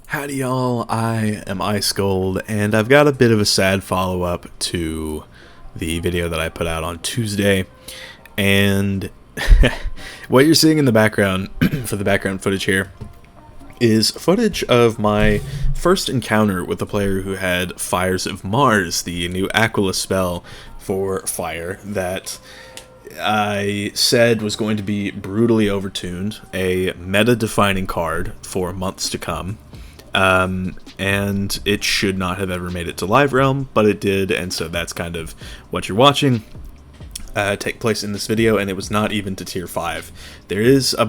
Howdy y'all, I am Ice Gold, and I've got a bit of a sad follow-up to the video that I put out on Tuesday, and what you're seeing in the background, for the background footage here, is footage of my first encounter with a player who had Fires of Mars, the new Aquila spell for fire that I said was going to be brutally overtuned, a meta-defining card for months to come. And it should not have ever made it to Live Realm, but it did, and so that's kind of what you're watching take place in this video, and it was not even to tier 5. There is a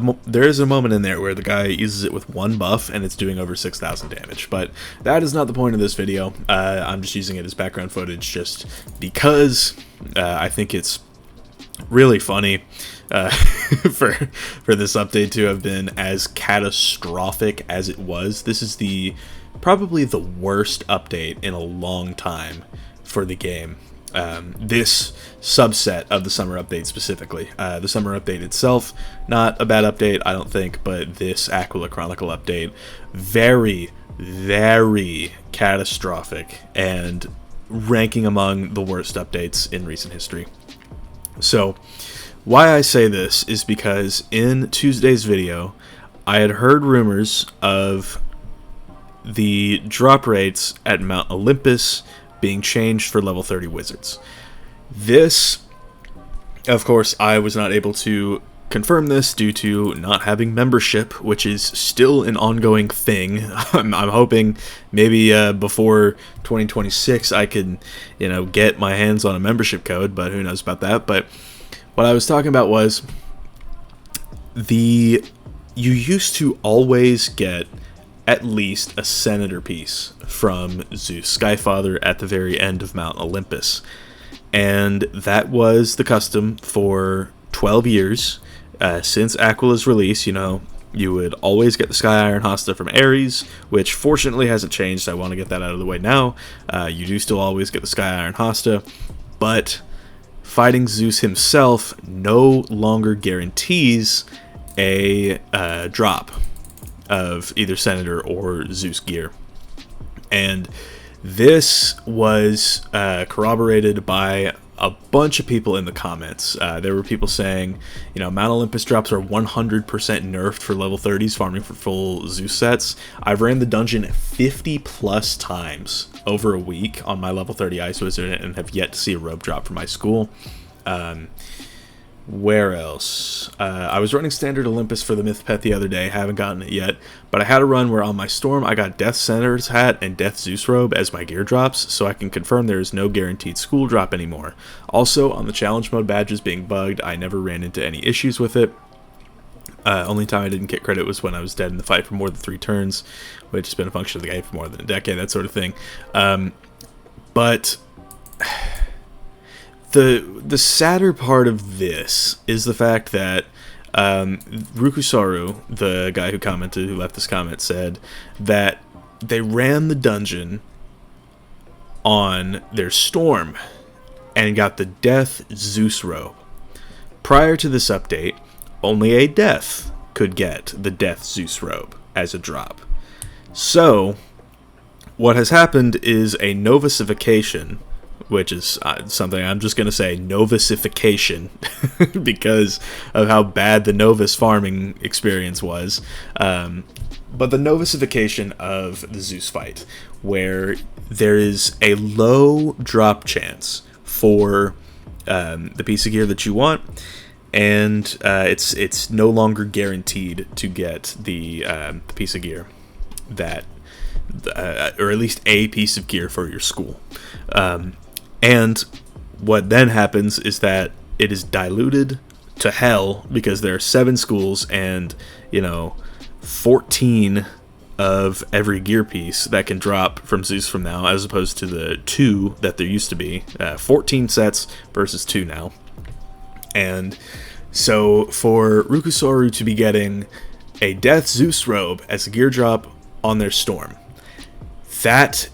moment in there where the guy uses it with one buff, and it's doing over 6,000 damage, but that is not the point of this video. I'm just using it as background footage just because I think it's really funny for this update to have been as catastrophic as it was. This is probably the worst update in a long time for the game. This subset of the summer update specifically. The summer update itself, not a bad update, I don't think, but this Aquila Chronicle update, very, very catastrophic and ranking among the worst updates in recent history. So, why I say this is because in Tuesday's video, I had heard rumors of the drop rates at Mount Olympus being changed for level 30 wizards. This, of course, I was not able to confirm this due to not having membership, which is still an ongoing thing. I'm hoping maybe before 2026 I can, get my hands on a membership code, but who knows about that. But what I was talking about was you used to always get at least a senator piece from Zeus Skyfather at the very end of Mount Olympus, and that was the custom for 12 years. Since Aquila's release, you would always get the Sky Iron Hasta from Ares, which fortunately hasn't changed. I want to get that out of the way now. You do still always get the Sky Iron Hasta, but fighting Zeus himself no longer guarantees a drop of either Senator or Zeus gear. And this was corroborated by a bunch of people in the comments. There were people saying, Mount Olympus drops are 100% nerfed for level 30s farming for full Zeus sets. I've ran the dungeon 50 plus times over a week on my level 30 Ice Wizard and have yet to see a robe drop from my school. Where else? I was running standard Olympus for the Myth Pet the other day, haven't gotten it yet, but I had a run where on my Storm I got Death Senator's hat and Death Zeus robe as my gear drops, so I can confirm there is no guaranteed school drop anymore. Also, on the challenge mode badges being bugged, I never ran into any issues with it. Only time I didn't get credit was when I was dead in the fight for more than 3 turns, which has been a function of the game for more than a decade, that sort of thing. But the sadder part of this is the fact that Rukusaru, the guy who left this comment, said that they ran the dungeon on their Storm and got the Death Zeus robe. Prior to this update, only a Death could get the Death Zeus robe as a drop. So, what has happened is a novification, which is something I'm just going to say, novicification, because of how bad the novice farming experience was. But the novicification of the Zeus fight, where there is a low drop chance for the piece of gear that you want, and it's no longer guaranteed to get the piece of gear that, or at least a piece of gear for your school. And what then happens is that it is diluted to hell because there are 7 schools and, 14 of every gear piece that can drop from Zeus from now, as opposed to the 2 that there used to be. 14 sets versus 2 now. And so for Rukusaru to be getting a Death Zeus robe as a gear drop on their Storm, that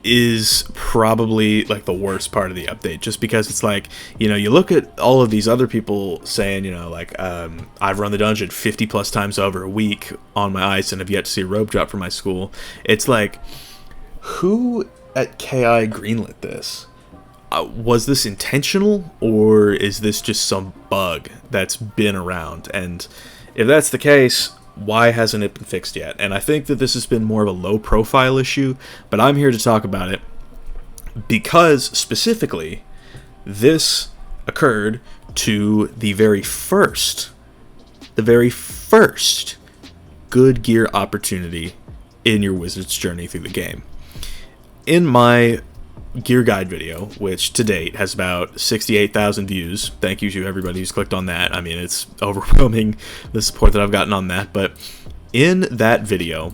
is probably like the worst part of the update, just because it's like, you know, you look at all of these other people saying, you know, like, I've run the dungeon 50 plus times over a week on my ice and have yet to see a rope drop from my school. It's like, who at KI greenlit this? Was this intentional, or is this just some bug that's been around? And if that's the case, why hasn't it been fixed yet? And I think that this has been more of a low profile issue, but I'm here to talk about it because specifically this occurred to the very first good gear opportunity in your wizard's journey through the game. In my gear guide video, which to date has about 68,000 views. Thank you to everybody who's clicked on that. I mean, it's overwhelming, the support that I've gotten on that. But in that video,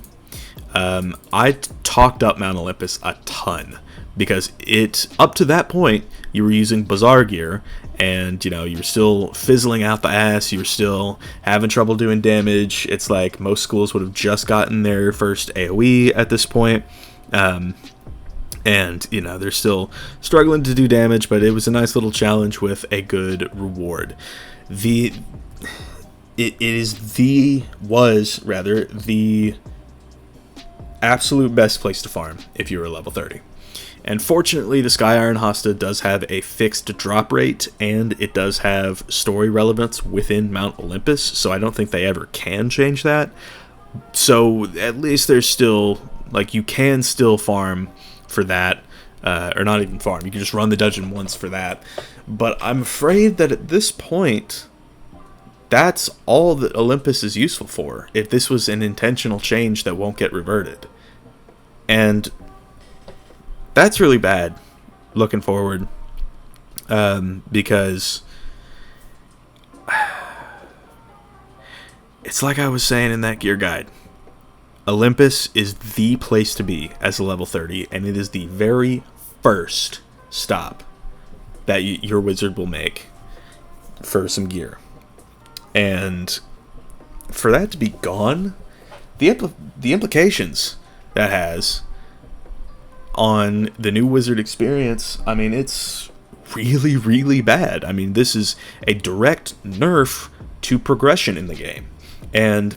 I talked up Mount Olympus a ton, because up to that point, you were using bizarre gear, and you know, you were still fizzling out the ass, you were still having trouble doing damage. It's like most schools would have just gotten their first AoE at this point. And, you know, they're still struggling to do damage, but it was a nice little challenge with a good reward. It was the absolute best place to farm if you were level 30. And fortunately, the Sky Iron Hosta does have a fixed drop rate, and it does have story relevance within Mount Olympus, so I don't think they ever can change that. So at least there's still, like, you can still farm for that, or not even farm, you can just run the dungeon once for that. But I'm afraid that at this point, that's all that Olympus is useful for, if this was an intentional change that won't get reverted. And that's really bad looking forward, because it's like I was saying in that gear guide, Olympus is the place to be as a level 30, and it is the very first stop that your wizard will make for some gear. And for that to be gone, the implications that has on the new wizard experience, I mean, it's really, really bad. I mean, this is a direct nerf to progression in the game. And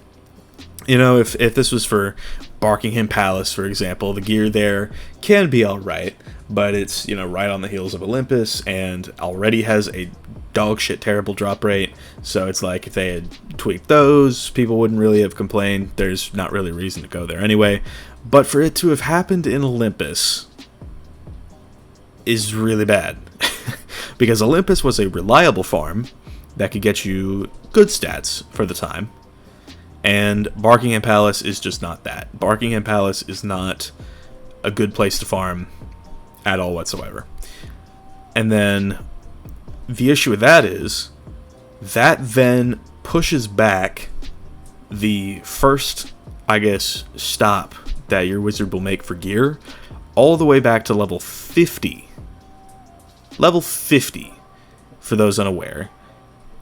you know, if this was for Barkingham Palace, for example, the gear there can be alright, but it's, you know, right on the heels of Olympus, and already has a dog shit terrible drop rate, so it's like, if they had tweaked those, people wouldn't really have complained. There's not really a reason to go there anyway. But for it to have happened in Olympus is really bad. Because Olympus was a reliable farm that could get you good stats for the time. And Barkingham Palace is just not that. Barkingham Palace is not a good place to farm at all whatsoever. And then the issue with that is that then pushes back the first, I guess, stop that your wizard will make for gear all the way back to level 50. Level 50, for those unaware.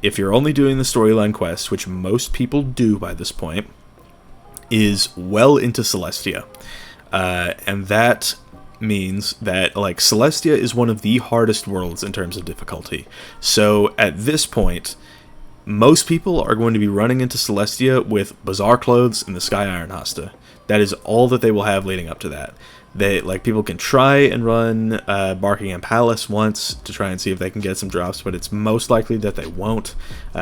If you're only doing the storyline quests, which most people do by this point, is well into Celestia. And that means that, like, Celestia is one of the hardest worlds in terms of difficulty. So at this point, most people are going to be running into Celestia with bizarre clothes and the Sky Iron Hosta. That is all that they will have leading up to that. People can try and run Barkingham Palace once to try and see if they can get some drops, but it's most likely that they won't,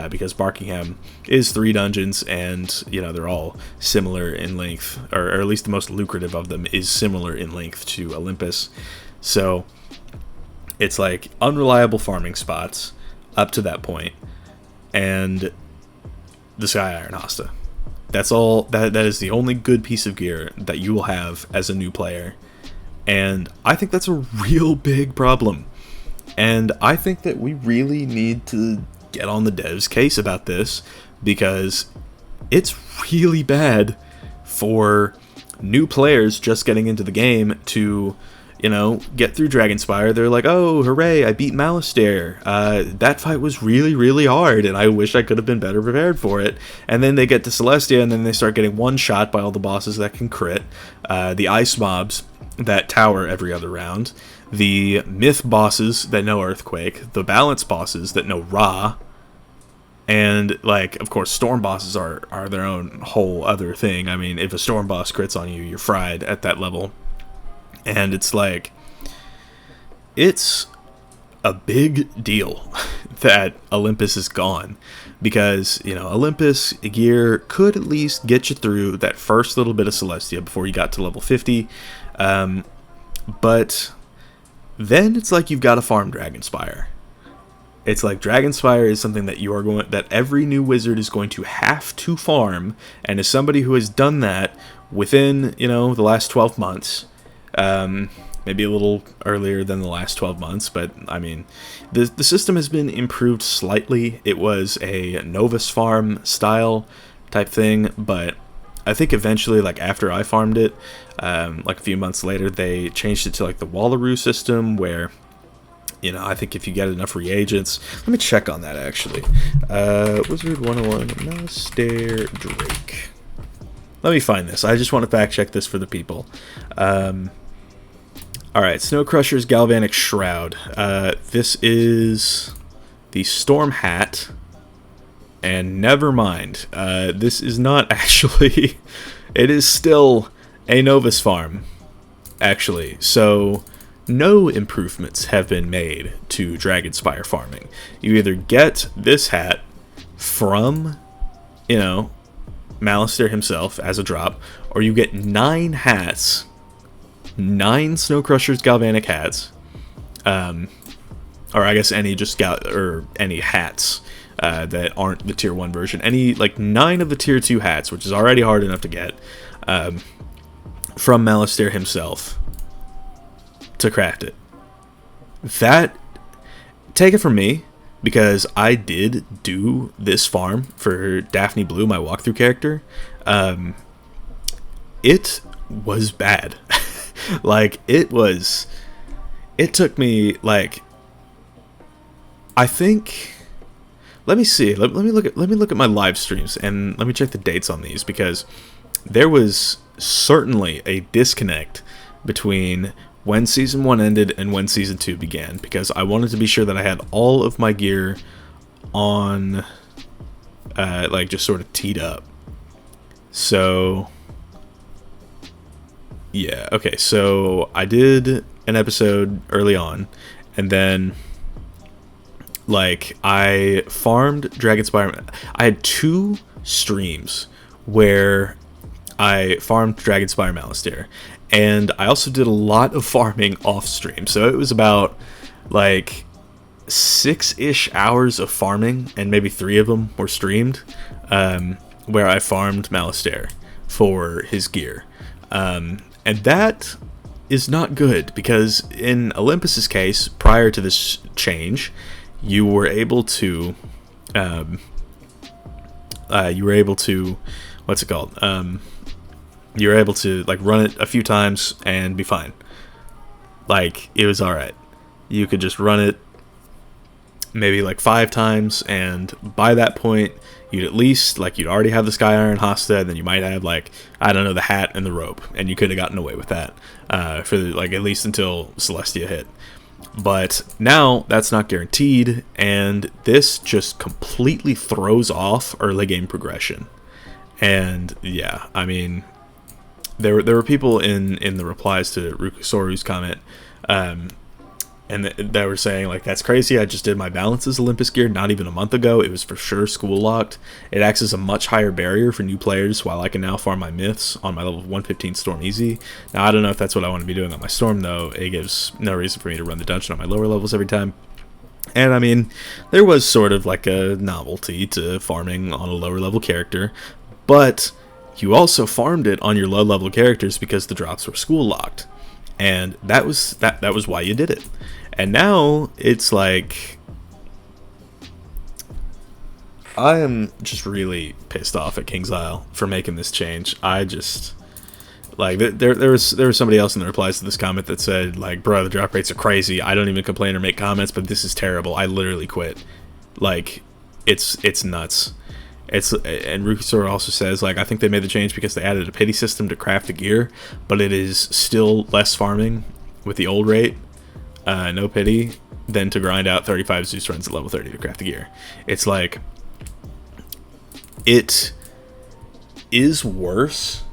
because Barkingham is 3 dungeons, and you know, they're all similar in length, or at least the most lucrative of them is similar in length to Olympus. So it's like unreliable farming spots up to that point, and the Sky Iron Hosta. That's all. That is the only good piece of gear that you will have as a new player. And I think that's a real big problem. And I think that we really need to get on the devs' case about this, because it's really bad for new players just getting into the game to, you know, get through Dragonspire. They're like, oh, hooray, I beat Malistaire. That fight was really, really hard, and I wish I could have been better prepared for it. And then they get to Celestia, and then they start getting one-shot by all the bosses that can crit. The ice mobs that tower every other round, the myth bosses that know earthquake, the balance bosses that know Ra, and, like, of course, storm bosses are their own whole other thing. I mean, if a storm boss crits on you, you're fried at that level. And it's like, it's a big deal that Olympus is gone. Because, you know, Olympus gear could at least get you through that first little bit of Celestia before you got to level 50. But then it's like you've got to farm Dragon Spire. It's like Dragon Spire is something that that every new wizard is going to have to farm, and as somebody who has done that within, you know, the last 12 months, maybe a little earlier than the last 12 months, but I mean, the system has been improved slightly. It was a Novus farm style type thing, but I think eventually, like after I farmed it, like a few months later, they changed it to like the Wallaru system where, you know, I think if you get enough reagents... Let me check on that, actually. Wizard101 Master Drake. Let me find this. I just want to fact check this for the people. Alright, Snow Crusher's Galvanic Shroud. This is the Storm Hat. And never mind. This is not actually... It is still a Novus farm, actually. So... no improvements have been made to Dragon Spire farming. You either get this hat from, you know, Malistaire himself as a drop, or you get 9 hats, 9 Snow Crusher's Galvanic hats, or I guess any any hats that aren't the tier 1 version. Any, like, 9 of the tier 2 hats, which is already hard enough to get, from Malistaire himself to craft it. That, take it from me, because I did do this farm for Daphne Blue, my walkthrough character. It was bad. Like, it took me, like, I think, let me see, let me look at my live streams, and let me check the dates on these, because there was certainly a disconnect between when Season 1 ended and when Season 2 began, because I wanted to be sure that I had all of my gear on, like, just sort of teed up. So, yeah, okay, so I did an episode early on, and then, like, I farmed Dragon Spire. I had 2 streams where I farmed Dragon Spire Malistaire, and I also did a lot of farming off stream. So it was about like 6-ish hours of farming, and maybe 3 of them were streamed, where I farmed Malistaire for his gear. And that is not good, because in Olympus's case, prior to this change, you were able to what's it called? You were able to, like, run it a few times and be fine. Like, it was alright. You could just run it maybe like 5 times, and by that point, you'd at least, like, you'd already have the Sky Iron Hosta, and then you might have, like, I don't know, the hat and the rope, and you could have gotten away with that for, like, at least until Celestia hit. But now that's not guaranteed, and this just completely throws off early game progression. And yeah, I mean, there were people in the replies to Rukusoru's comment, and they were saying, like, that's crazy. I just did my balances Olympus gear not even a month ago. It was for sure school locked. It acts as a much higher barrier for new players, while I can now farm my myths on my level 115 Storm easy. Now, I don't know if that's what I want to be doing on my Storm, though. It gives no reason for me to run the dungeon on my lower levels every time. And, I mean, there was sort of like a novelty to farming on a lower level character, but you also farmed it on your low level characters because the drops were school locked. And that was why you did it. And now it's like, I am just really pissed off at King's Isle for making this change. I just, like, there was somebody else in the replies to this comment that said, like, bro, the drop rates are crazy. I don't even complain or make comments, but this is terrible. I literally quit. Like, it's nuts. And Rukisor also says, like, I think they made the change because they added a pity system to craft the gear, but it is still less farming with the old rate, no pity, than to grind out 35 Zeus runs at level 30 to craft the gear. It's like, it is worse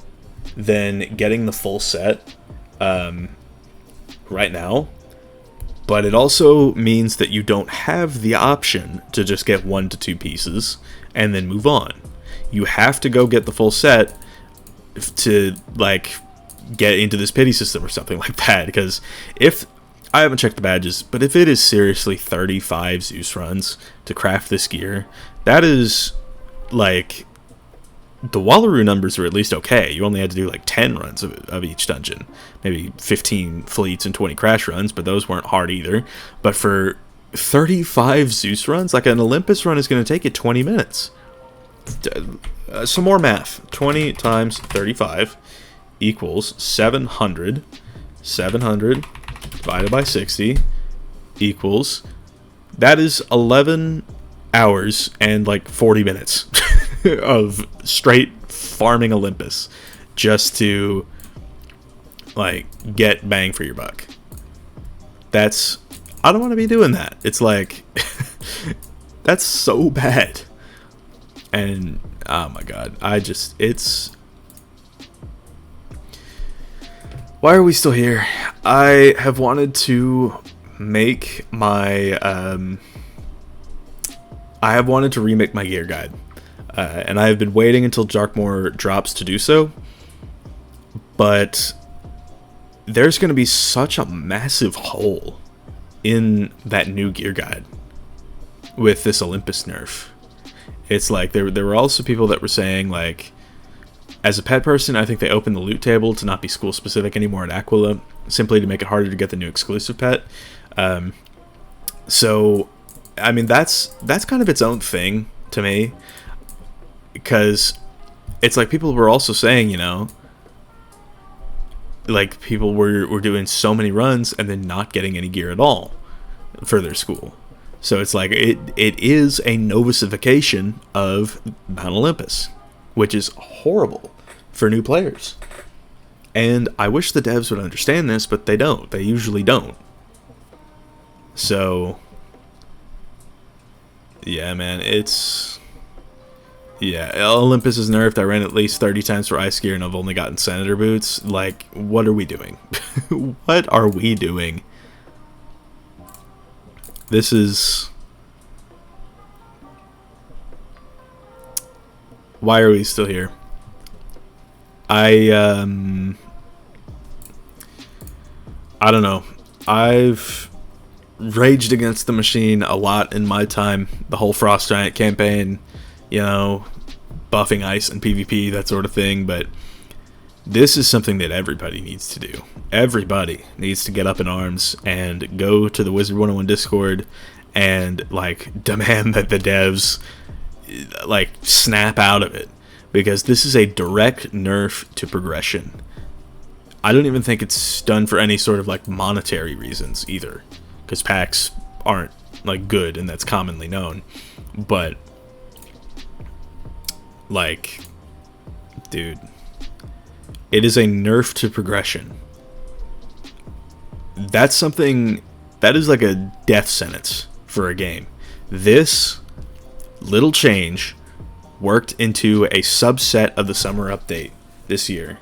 than getting the full set right now, but it also means that you don't have the option to just get 1 to 2 pieces and then move on. You have to go get the full set to, like, get into this pity system or something like that, because if I haven't checked the badges, but if it is seriously 35 Zeus runs to craft this gear, that is, like, the Wallaru numbers are at least okay. You only had to do like 10 runs of each dungeon, maybe 15 fleets and 20 crash runs, but those weren't hard either. But for 35 Zeus runs, like an Olympus run is going to take you 20 minutes. Some more math. 20 times 35 equals 700. 700 divided by 60 equals, that is 11 hours and like 40 minutes of straight farming Olympus just to, like, get bang for your buck. That's, I don't want to be doing that. It's like, that's so bad. And oh my god, it's, why are we still here? I have wanted to make my I have wanted to remake my gear guide, and I have been waiting until Darkmoor drops to do so, but there's going to be such a massive hole in that new gear guide with this Olympus nerf. It's like, there were also people that were saying, like, as a pet person, I think they opened the loot table to not be school specific anymore at Aquila, simply to make it harder to get the new exclusive pet. So I mean, that's kind of its own thing to me, because it's like people were also saying, you know, like people were doing so many runs and then not getting any gear at all for their school. So it's like it is a novicification of Mount Olympus, which is horrible for new players. And I wish the devs would understand this, but they don't. They usually don't. So yeah, man, it's... yeah, Olympus is nerfed. I ran at least 30 times for ice gear and I've only gotten Senator boots. Like, what are we doing? What are we doing? This is... why are we still here? I don't know. I've raged against the machine a lot in my time. The whole Frost Giant campaign, you know, buffing ice and PvP, that sort of thing. But this is something that everybody needs to do. Everybody needs to get up in arms and go to the Wizard101 Discord and, like, demand that the devs, like, snap out of it. Because this is a direct nerf to progression. I don't even think it's done for any sort of, like, monetary reasons either. Because packs aren't, like, good, and that's commonly known. But, like, dude, it is a nerf to progression. That's something, that is like a death sentence for a game. This little change worked into a subset of the summer update this year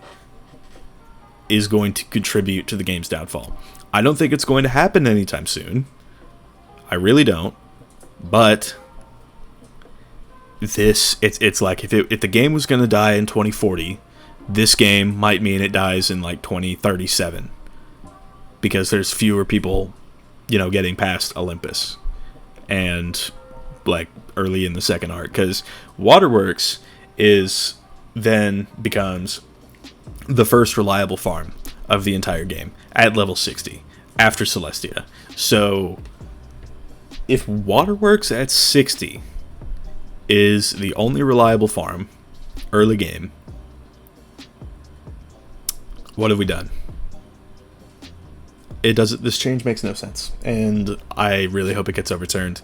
is going to contribute to the game's downfall. I don't think it's going to happen anytime soon. I really don't. But this, it's like if the game was going to die in 2040, this game might mean it dies in like 2037, because there's fewer people, you know, getting past Olympus and like early in the second arc, because Waterworks is then becomes the first reliable farm of the entire game at level 60 after Celestia. So if Waterworks at 60 is the only reliable farm early game, what have we done? It doesn't. This change makes no sense, and I really hope it gets overturned.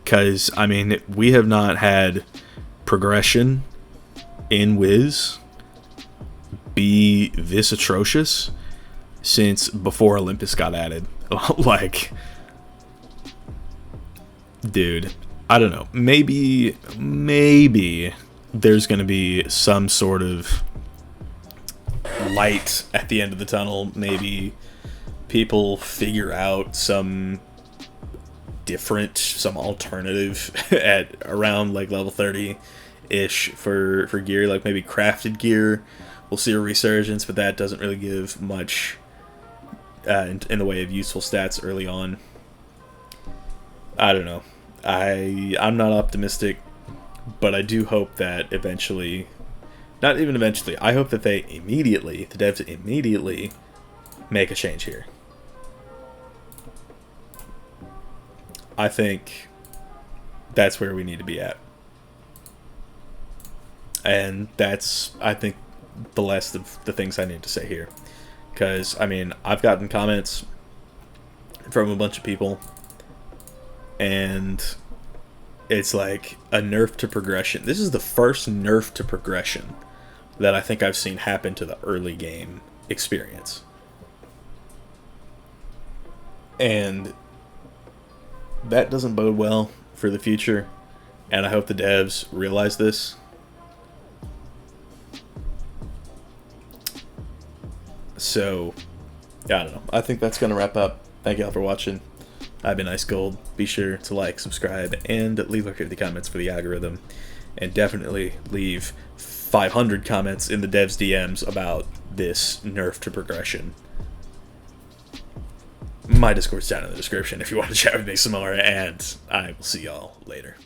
Because, I mean, we have not had progression in Wiz be this atrocious since before Olympus got added. Like, dude, I don't know. Maybe there's going to be some sort of light at the end of the tunnel. Maybe people figure out some alternative at around like level 30-ish for gear. Like maybe crafted gear. We'll see a resurgence, but that doesn't really give much in the way of useful stats early on. I don't know. I'm not optimistic, but I do hope that eventually, not even eventually, I hope that the devs immediately make a change here. I think that's where we need to be at. And that's, I think, the last of the things I need to say here. Because, I mean, I've gotten comments from a bunch of people, and it's like a nerf to progression. This is the first nerf to progression that I think I've seen happen to the early game experience. And that doesn't bode well for the future, and I hope the devs realize this. So, yeah, I don't know. I think that's going to wrap up. Thank y'all for watching. I've been Ice Gold. Be sure to like, subscribe, and leave a 50 comments for the algorithm. And definitely leave 500 comments in the devs' DMs about this nerf to progression. My Discord's down in the description if you want to chat with me some more, and I will see y'all later.